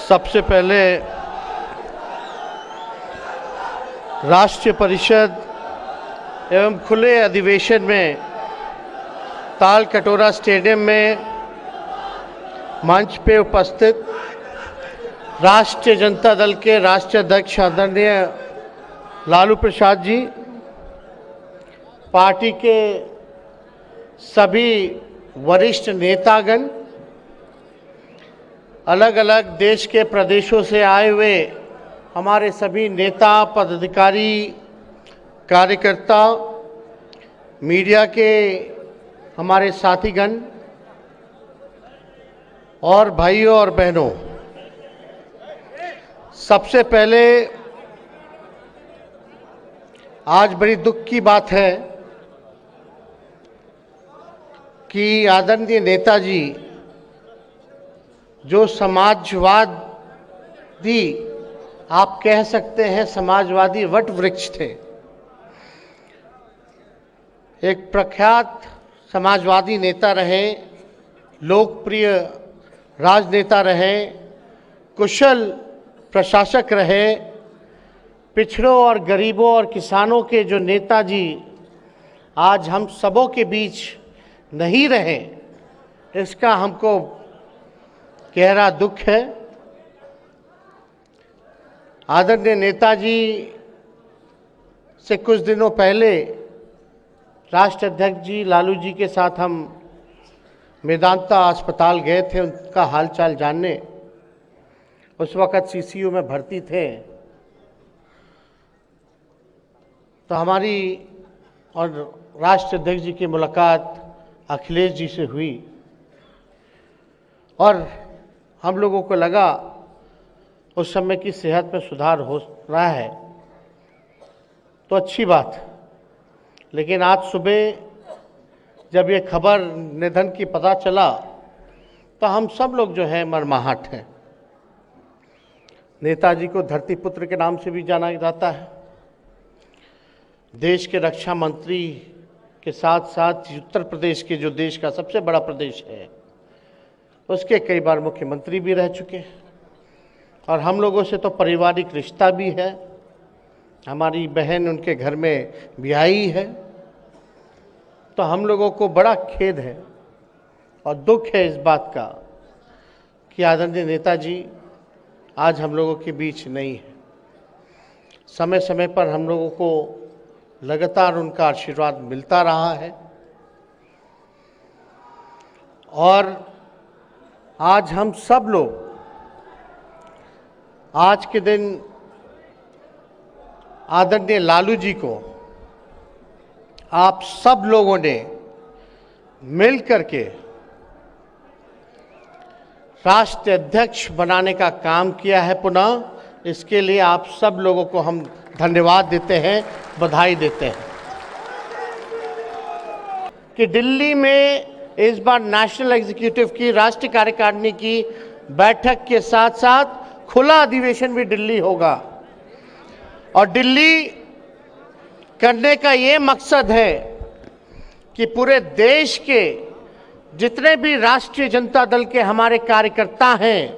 सबसे पहले राष्ट्रीय परिषद एवं खुले अधिवेशन में ताल कटोरा स्टेडियम में मंच पे उपस्थित राष्ट्रीय जनता दल के राष्ट्रीय अध्यक्ष आदरणीय लालू प्रसाद जी, पार्टी के सभी वरिष्ठ नेतागण, अलग अलग देश के प्रदेशों से आए हुए हमारे सभी नेता, पदाधिकारी, कार्यकर्ता, मीडिया के हमारे साथीगण और भाइयों और बहनों, सबसे पहले आज बड़ी दुख की बात है कि आदरणीय नेताजी जो समाजवादी, आप कह सकते हैं समाजवादी वट वृक्ष थे, एक प्रख्यात समाजवादी नेता रहे, लोकप्रिय राजनेता रहे, कुशल प्रशासक रहे, पिछड़ों और गरीबों और किसानों के जो नेताजी आज हम सबों के बीच नहीं रहे, इसका हमको गहरा दुख है। आदरणीय नेताजी से कुछ दिनों पहले राष्ट्रीय अध्यक्ष जी लालू जी के साथ हम मेदांता अस्पताल गए थे उनका हालचाल जानने। उस वक़्त सीसीयू में भर्ती थे, तो हमारी और राष्ट्रीय अध्यक्ष जी की मुलाकात अखिलेश जी से हुई और हम लोगों को लगा उस समय की सेहत में सुधार हो रहा है, तो अच्छी बात। लेकिन आज सुबह जब ये खबर निधन की पता चला तो हम सब लोग जो है मर्माहत हैं। नेताजी को धरती पुत्र के नाम से भी जाना जाता है। देश के रक्षा मंत्री के साथ साथ उत्तर प्रदेश के जो देश का सबसे बड़ा प्रदेश है उसके कई बार मुख्यमंत्री भी रह चुके हैं और हम लोगों से तो पारिवारिक रिश्ता भी है। हमारी बहन उनके घर में ब्याही है, तो हम लोगों को बड़ा खेद है और दुख है इस बात का कि आदरणीय नेताजी आज हम लोगों के बीच नहीं है। समय समय पर हम लोगों को लगातार उनका आशीर्वाद मिलता रहा है और आज हम सब लोग आज के दिन आदरणीय लालू जी को आप सब लोगों ने मिल करके राष्ट्रीय अध्यक्ष बनाने का काम किया है। पुनः इसके लिए आप सब लोगों को हम धन्यवाद देते हैं, बधाई देते हैं कि दिल्ली में इस बार नेशनल एग्जीक्यूटिव की राष्ट्रीय कार्यकारिणी की बैठक के साथ साथ खुला अधिवेशन भी दिल्ली होगा और दिल्ली करने का ये मकसद है कि पूरे देश के जितने भी राष्ट्रीय जनता दल के हमारे कार्यकर्ता हैं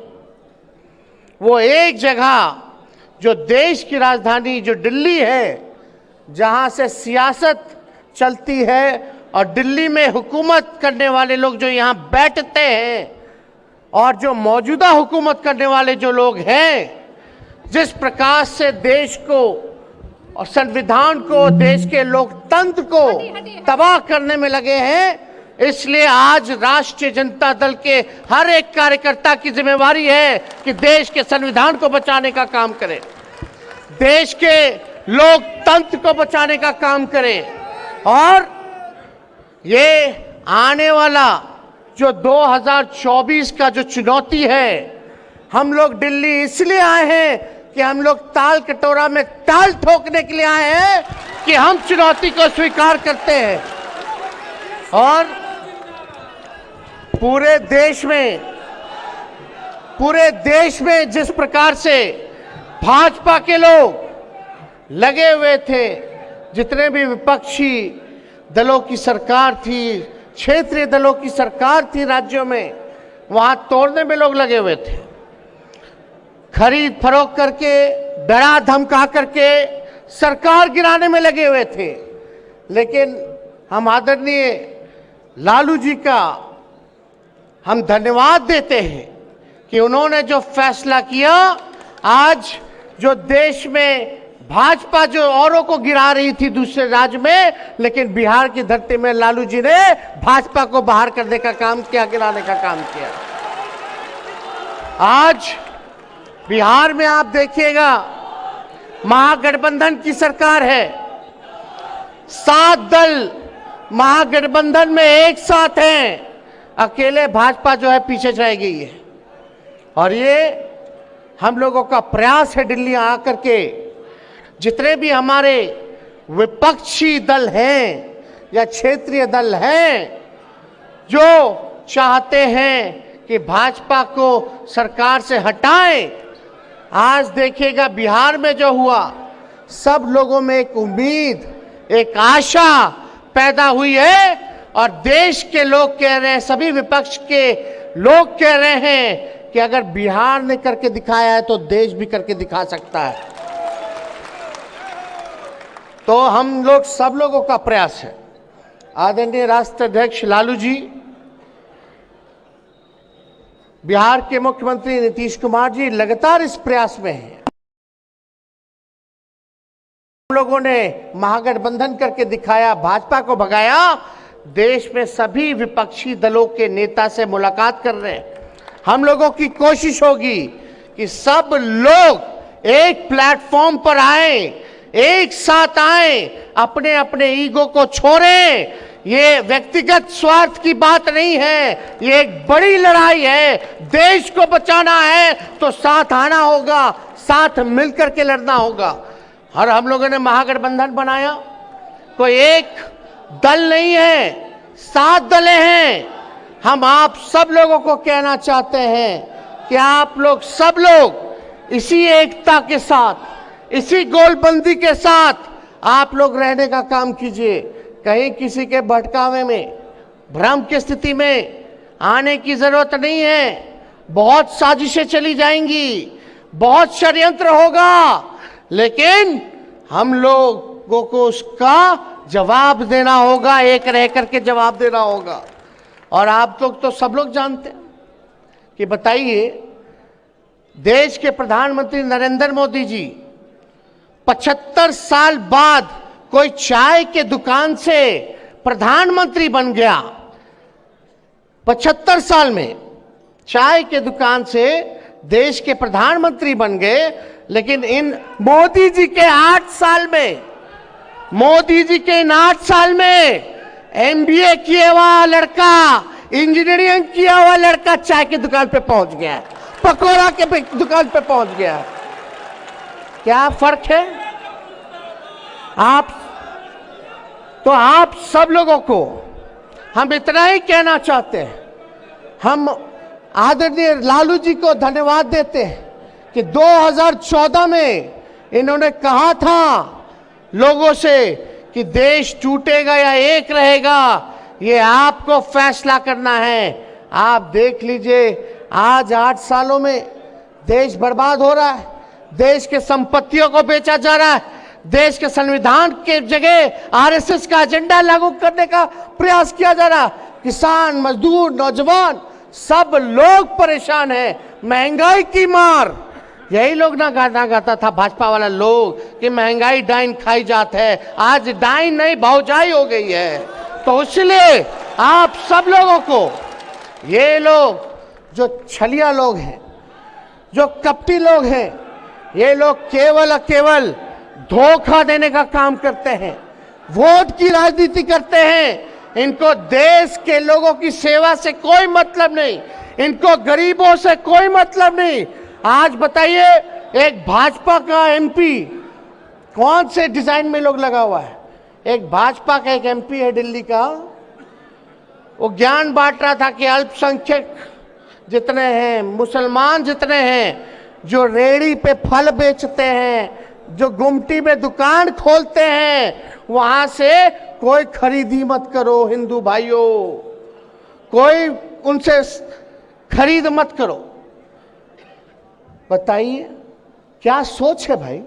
वो एक जगह, जो देश की राजधानी जो दिल्ली है, जहां से सियासत चलती है और दिल्ली में हुकूमत करने वाले लोग जो यहाँ बैठते हैं और जो मौजूदा हुकूमत करने वाले जो लोग हैं, जिस प्रकार से देश को और संविधान को, देश के लोकतंत्र को तबाह करने में लगे हैं, इसलिए आज राष्ट्रीय जनता दल के हर एक कार्यकर्ता की जिम्मेवारी है कि देश के संविधान को बचाने का काम करें, देश के लोकतंत्र को बचाने का काम करें। और ये आने वाला जो 2024 का जो चुनौती है, हम लोग दिल्ली इसलिए आए हैं कि हम लोग ताल कटोरा में ताल ठोकने के लिए आए हैं कि हम चुनौती को स्वीकार करते हैं और पूरे देश में जिस प्रकार से भाजपा के लोग लगे हुए थे, जितने भी विपक्षी दलों की सरकार थी, क्षेत्रीय दलों की सरकार थी राज्यों में, वहां तोड़ने में लोग लगे हुए थे। खरीद फरोख्त करके, डरा धमका करके सरकार गिराने में लगे हुए थे। लेकिन हम आदरणीय लालू जी का हम धन्यवाद देते हैं कि उन्होंने जो फैसला किया, आज जो देश में भाजपा जो औरों को गिरा रही थी दूसरे राज्य में, लेकिन बिहार की धरती में लालू जी ने भाजपा को बाहर करने का काम किया, गिराने का काम किया। आज बिहार में आप देखिएगा, महागठबंधन की सरकार है, 7 दल महागठबंधन में एक साथ हैं, अकेले भाजपा जो है पीछे रह गई है। और ये हम लोगों का प्रयास है दिल्ली आकर के जितने भी हमारे विपक्षी दल हैं या क्षेत्रीय दल हैं जो चाहते हैं कि भाजपा को सरकार से हटाएं, आज देखिएगा बिहार में जो हुआ, सब लोगों में एक उम्मीद, एक आशा पैदा हुई है। और देश के लोग कह रहे हैं, सभी विपक्ष के लोग कह रहे हैं कि अगर बिहार ने करके दिखाया है तो देश भी करके दिखा सकता है। तो हम लोग सब लोगों का प्रयास है, आदरणीय राष्ट्रीय अध्यक्ष लालू जी, बिहार के मुख्यमंत्री नीतीश कुमार जी लगातार इस प्रयास में हैं। हम लोगों ने महागठबंधन करके दिखाया, भाजपा को भगाया, देश में सभी विपक्षी दलों के नेता से मुलाकात कर रहे हैं। हम लोगों की कोशिश होगी कि सब लोग एक प्लेटफॉर्म पर आए, एक साथ आए, अपने अपने ईगो को छोड़ें। ये व्यक्तिगत स्वार्थ की बात नहीं है, ये एक बड़ी लड़ाई है। देश को बचाना है तो साथ आना होगा, साथ मिलकर के लड़ना होगा। और हम लोगों ने महागठबंधन बनाया, कोई एक दल नहीं है, 7 दलें हैं। हम आप सब लोगों को कहना चाहते हैं कि आप लोग सब लोग इसी एकता के साथ, इसी गोलबंदी के साथ आप लोग रहने का काम कीजिए। कहीं किसी के भटकावे में, भ्रम की स्थिति में आने की जरूरत नहीं है। बहुत साजिशें चली जाएंगी, बहुत षड्यंत्र होगा, लेकिन हम लोगों को उसका जवाब देना होगा, एक रह करके जवाब देना होगा। और आप लोग तो सब लोग जानते हैं कि बताइए, देश के प्रधानमंत्री नरेंद्र मोदी जी 75 साल बाद कोई चाय के दुकान से प्रधानमंत्री बन गया। 75 साल में चाय के दुकान से देश के प्रधानमंत्री बन गए। लेकिन इन मोदी जी के 8 साल में, मोदी जी के इन 8 साल में MBA किया हुआ लड़का, इंजीनियरिंग किया हुआ लड़का चाय की दुकान पे पहुंच गया, पकौड़ा के दुकान पे पहुंच गया। क्या फर्क है? आप सब लोगों को हम इतना ही कहना चाहते हैं, हम आदरणीय लालू जी को धन्यवाद देते हैं कि 2014 में इन्होंने कहा था लोगों से कि देश टूटेगा या एक रहेगा, ये आपको फैसला करना है। आप देख लीजिए, आज 8 सालों में देश बर्बाद हो रहा है, देश के संपत्तियों को बेचा जा रहा है, देश के संविधान के जगह RSS का एजेंडा लागू करने का प्रयास किया जा रहा है। किसान, मजदूर, नौजवान सब लोग परेशान हैं। महंगाई की मार, यही लोग ना गाना गाता था भाजपा वाला लोग कि महंगाई डाइन खाई जात है। आज डाइन नहीं, भौजाई हो गई है। तो इसलिए आप सब लोगों को, ये लोग जो छलिया लोग हैं, जो कपटी लोग हैं, ये लोग केवल धोखा देने का काम करते हैं, वोट की राजनीति करते हैं। इनको देश के लोगों की सेवा से कोई मतलब नहीं, इनको गरीबों से कोई मतलब नहीं। आज बताइए, एक भाजपा का MP कौन से डिजाइन में लोग लगा हुआ है? एक भाजपा का एक MP है दिल्ली का, वो ज्ञान बांट रहा था कि अल्पसंख्यक जितने हैं, मुसलमान जितने हैं, जो रेहड़ी पे फल बेचते हैं, जो गुमटी में दुकान खोलते हैं, वहां से कोई खरीदी मत करो हिंदू भाइयों, कोई उनसे खरीद मत करो। बताइए क्या सोच है भाई।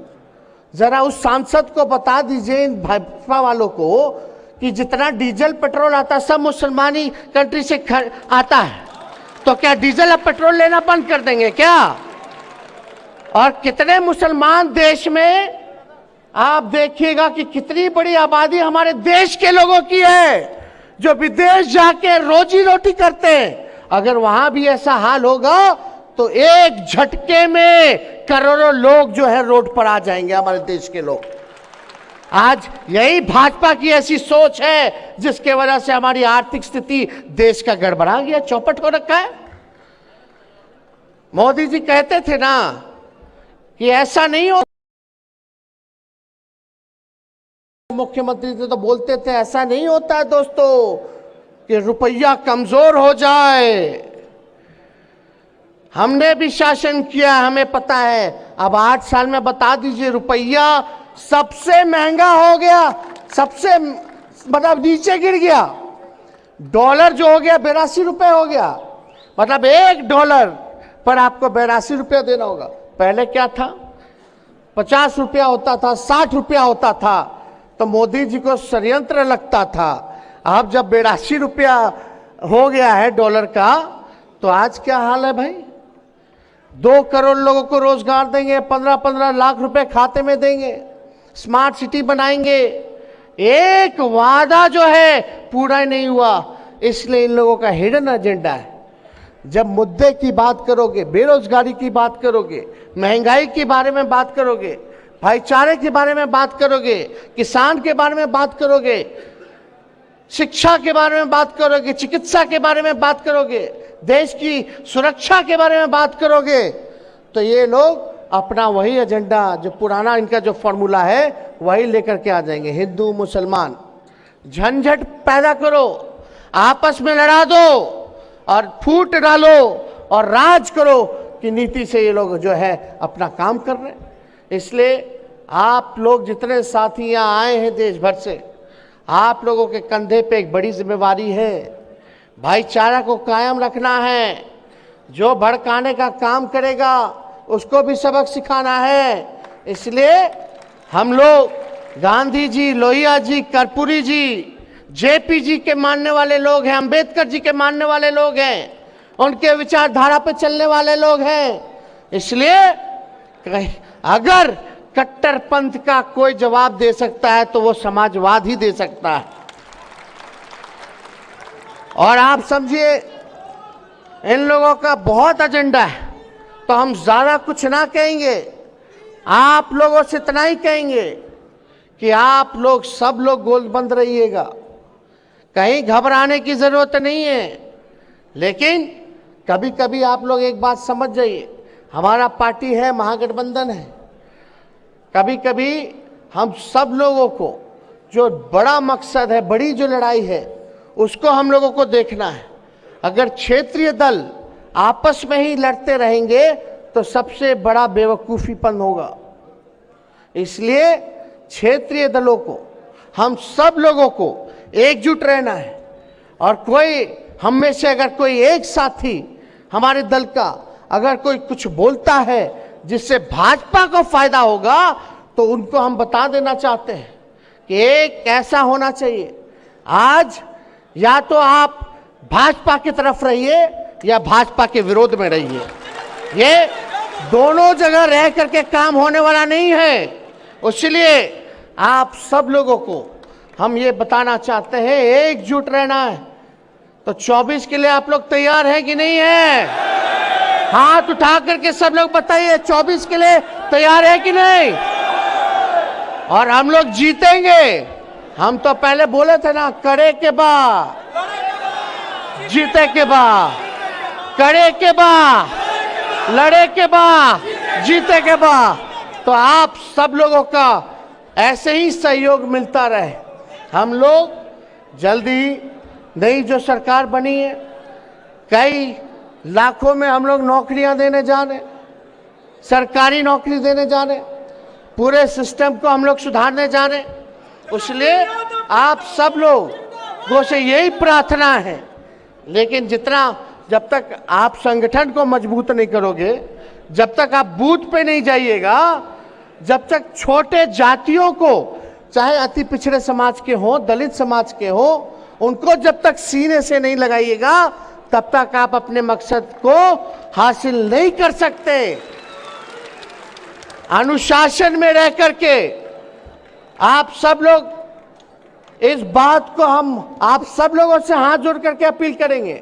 जरा उस सांसद को बता दीजिए, इन भाजपा वालों को, कि जितना डीजल पेट्रोल आता है सब मुसलमानी कंट्री से आता है, तो क्या डीजल अब पेट्रोल लेना बंद कर देंगे क्या? और कितने मुसलमान देश में, आप देखिएगा कि कितनी बड़ी आबादी हमारे देश के लोगों की है जो विदेश जाके रोजी रोटी करते हैं। अगर वहां भी ऐसा हाल होगा तो एक झटके में करोड़ों लोग जो है रोड पर आ जाएंगे, हमारे देश के लोग। आज यही भाजपा की ऐसी सोच है जिसके वजह से हमारी आर्थिक स्थिति देश का गड़बड़ा गया, चौपट हो रखा है। मोदी जी कहते थे ना कि ऐसा नहीं हो, मुख्यमंत्री थे तो बोलते थे ऐसा नहीं होता है दोस्तों कि रुपया कमजोर हो जाए। हमने भी शासन किया, हमें पता है। अब 8 साल में बता दीजिए, रुपया सबसे महंगा हो गया, सबसे मतलब नीचे गिर गया। डॉलर जो हो गया 82 रुपए हो गया, मतलब $1 पर आपको 82 रुपया देना होगा। पहले क्या था, 50 रुपया होता था, 60 रुपया होता था, तो मोदी जी को षड्यंत्र लगता था। अब जब 82 रुपया हो गया है डॉलर का, तो आज क्या हाल है भाई। 2 करोड़ लोगों को रोजगार देंगे, 15-15 लाख रुपए खाते में देंगे, स्मार्ट सिटी बनाएंगे। एक वादा जो है पूरा नहीं हुआ, इसलिए इन लोगों का हिडन एजेंडा है। जब मुद्दे की बात करोगे, बेरोजगारी की बात करोगे, महंगाई के बारे में बात करोगे, भाईचारे के बारे में बात करोगे, किसान के बारे में बात करोगे, शिक्षा के बारे में बात करोगे, चिकित्सा के बारे में बात करोगे, देश की सुरक्षा के बारे में बात करोगे, तो ये लोग अपना वही एजेंडा, जो पुराना इनका जो फॉर्मूला है, वही लेकर के आ जाएंगे। हिंदू मुसलमान झंझट पैदा करो, आपस में लड़ा दो और फूट डालो और राज करो कि नीति से ये लोग जो है अपना काम कर रहे हैं। इसलिए आप लोग जितने साथी यहाँ आए हैं देश भर से, आप लोगों के कंधे पे एक बड़ी जिम्मेवारी है। भाईचारा को कायम रखना है। जो भड़काने का काम करेगा उसको भी सबक सिखाना है। इसलिए हम लोग गांधी जी, लोहिया जी, कर्पूरी जी, जेपी जी के मानने वाले लोग हैं, अंबेडकर जी के मानने वाले लोग हैं, उनके विचारधारा पे चलने वाले लोग हैं। इसलिए अगर कट्टरपंथ का कोई जवाब दे सकता है तो वो समाजवाद ही दे सकता है। और आप समझिए इन लोगों का बहुत एजेंडा है, तो हम ज्यादा कुछ ना कहेंगे, आप लोगों से इतना ही कहेंगे कि आप लोग सब लोग गोलबंद रहिएगा, कहीं घबराने की जरूरत नहीं है। लेकिन कभी कभी आप लोग एक बात समझ जाइए, हमारा पार्टी है, महागठबंधन है, कभी कभी हम सब लोगों को जो बड़ा मकसद है, बड़ी जो लड़ाई है, उसको हम लोगों को देखना है। अगर क्षेत्रीय दल आपस में ही लड़ते रहेंगे तो सबसे बड़ा बेवकूफ़ीपन होगा। इसलिए क्षेत्रीय दलों को, हम सब लोगों को एकजुट रहना है। और कोई हम में से अगर कोई एक साथी हमारे दल का अगर कोई कुछ बोलता है जिससे भाजपा को फायदा होगा, तो उनको हम बता देना चाहते हैं कि एक ऐसा होना चाहिए, आज या तो आप भाजपा की तरफ रहिए या भाजपा के विरोध में रहिए। ये दोनों जगह रह करके काम होने वाला नहीं है। इसलिए आप सब लोगों को हम ये बताना चाहते हैं, एकजुट रहना है। तो 24 के लिए आप लोग तैयार हैं कि नहीं है? हाथ उठा करके सब लोग बताइए, 24 के लिए तैयार है कि नहीं? और हम लोग जीतेंगे। हम तो पहले बोले थे ना, करे के बाद जीते के बाद, करे के बाद, लड़े के बाद, जीते के बाद। तो आप सब लोगों का ऐसे ही सहयोग मिलता रहे। हम लोग जल्दी नई जो सरकार बनी है, कई लाखों में हम लोग नौकरियां देने जा रहे, सरकारी नौकरी देने जा रहे, पूरे सिस्टम को हम लोग सुधारने जा रहे। इसलिए आप सब लोगों से यही प्रार्थना है। लेकिन जितना जब तक आप संगठन को मजबूत नहीं करोगे, जब तक आप बूथ पे नहीं जाइएगा, जब तक छोटे जातियों को, चाहे अति पिछड़े समाज के हो, दलित समाज के हो, उनको जब तक सीने से नहीं लगाइएगा, तब तक आप अपने मकसद को हासिल नहीं कर सकते। अनुशासन में रह करके आप सब लोग, इस बात को हम आप सब लोगों से हाथ जोड़ करके अपील करेंगे,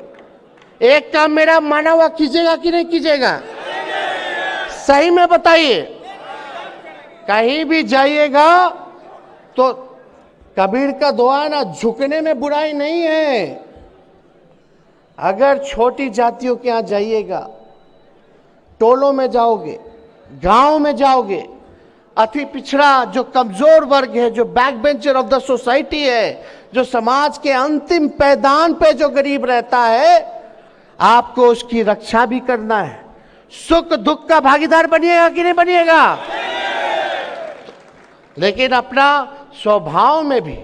एक काम मेरा माना हुआ कीजिएगा कि नहीं कीजिएगा? सही में बताइए। कहीं भी जाइएगा तो कबीर का दुआ है ना, झुकने में बुराई नहीं है। अगर छोटी जातियों के यहां जाइएगा, टोलों में जाओगे, गांव में जाओगे, अति पिछड़ा जो कमजोर वर्ग है, जो back bencher of the society है, जो समाज के अंतिम पैदान पे जो गरीब रहता है, आपको उसकी रक्षा भी करना है। सुख दुख का भागीदार बनिएगा कि नहीं बनिएगा? लेकिन अपना स्वभाव में भी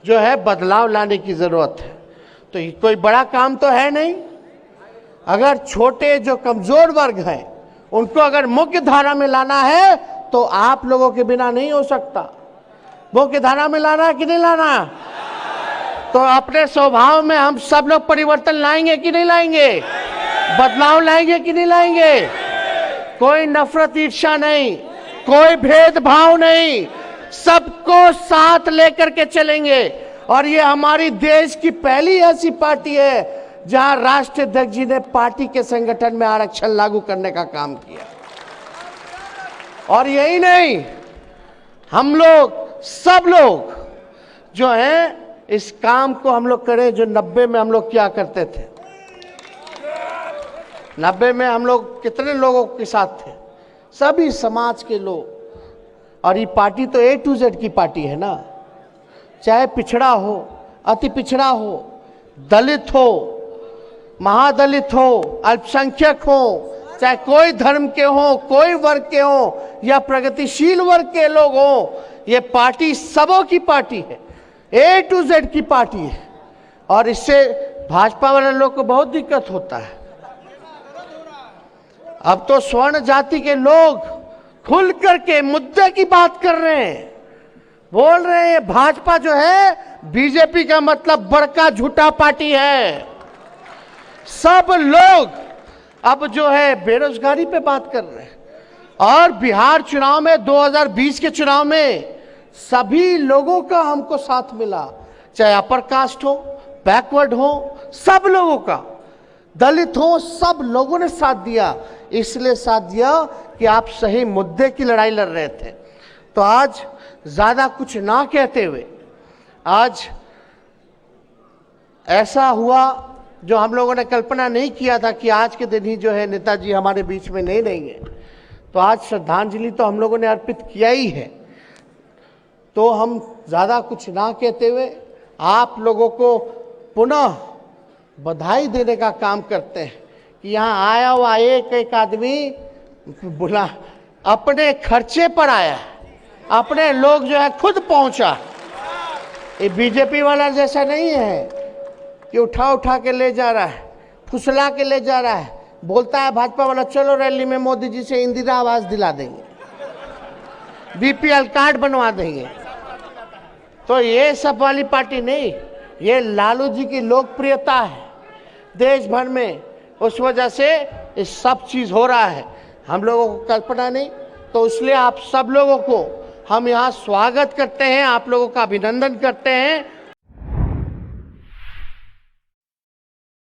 जो है बदलाव लाने की जरूरत है। तो ये कोई बड़ा काम तो है नहीं। अगर छोटे जो कमजोर वर्ग हैं उनको अगर मुख्य धारा में लाना है तो आप लोगों के बिना नहीं हो सकता। मुख्य धारा में लाना है कि नहीं लाना? तो अपने स्वभाव में हम सब लोग परिवर्तन लाएंगे कि नहीं लाएंगे? बदलाव लाएंगे कि नहीं लाएंगे? कोई नफरत ईर्ष्या नहीं, कोई भेदभाव नहीं, सबको साथ लेकर के चलेंगे। और ये हमारी देश की पहली ऐसी पार्टी है जहां राष्ट्रीय अध्यक्ष जी ने पार्टी के संगठन में आरक्षण लागू करने का काम किया। और यही नहीं, हम लोग सब लोग जो हैं इस काम को हम लोग करें जो 90 में हम लोग क्या करते थे। 90 में हम लोग कितने लोगों के साथ थे? सभी समाज के लोग। और ये पार्टी तो A to Z की पार्टी है ना, चाहे पिछड़ा हो, अति पिछड़ा हो, दलित हो, महादलित हो, अल्पसंख्यक हो, चाहे कोई धर्म के हो, कोई वर्ग के हो या प्रगतिशील वर्ग के लोग हो, ये पार्टी सबों की पार्टी है, A to Z की पार्टी है। और इससे भाजपा वाले लोग को बहुत दिक्कत होता है। अब तो स्वर्ण जाति के लोग खुल करके मुद्दे की बात कर रहे हैं, बोल रहे हैं भाजपा जो है बीजेपी का मतलब बड़का झूठा पार्टी है। सब लोग अब जो है बेरोजगारी पे बात कर रहे हैं। और बिहार चुनाव में 2020 के चुनाव में सभी लोगों का हमको साथ मिला, चाहे अपर कास्ट हो, बैकवर्ड हो, सब लोगों का, दलित हो, सब लोगों ने साथ दिया। इसलिए साथ दिया कि आप सही मुद्दे की लड़ाई लड़ रहे थे। तो आज ज्यादा कुछ ना कहते हुए, आज ऐसा हुआ जो हम लोगों ने कल्पना नहीं किया था कि आज के दिन ही जो है नेताजी हमारे बीच में नहीं रहेंगे। तो आज श्रद्धांजलि तो हम लोगों ने अर्पित किया ही है। तो हम ज़्यादा कुछ ना कहते हुए आप लोगों को पुनः बधाई देने का काम करते हैं कि यहाँ आया हुआ एक एक आदमी बुला अपने खर्चे पर आया, अपने लोग जो है खुद पहुंचा। ये बीजेपी वाला जैसा नहीं है कि उठा उठा के ले जा रहा है, फुसला के ले जा रहा है। बोलता है भाजपा वाला चलो रैली में मोदी जी से इंदिरा आवास दिला देंगे, बीपीएल कार्ड बनवा देंगे। तो ये सब वाली पार्टी नहीं, ये लालू जी की लोकप्रियता है देश भर में, उस वजह से ये सब चीज हो रहा है। हम लोगों को कल्पना नहीं। तो इसलिए आप सब लोगों को हम यहाँ स्वागत करते हैं, आप लोगों का अभिनंदन करते हैं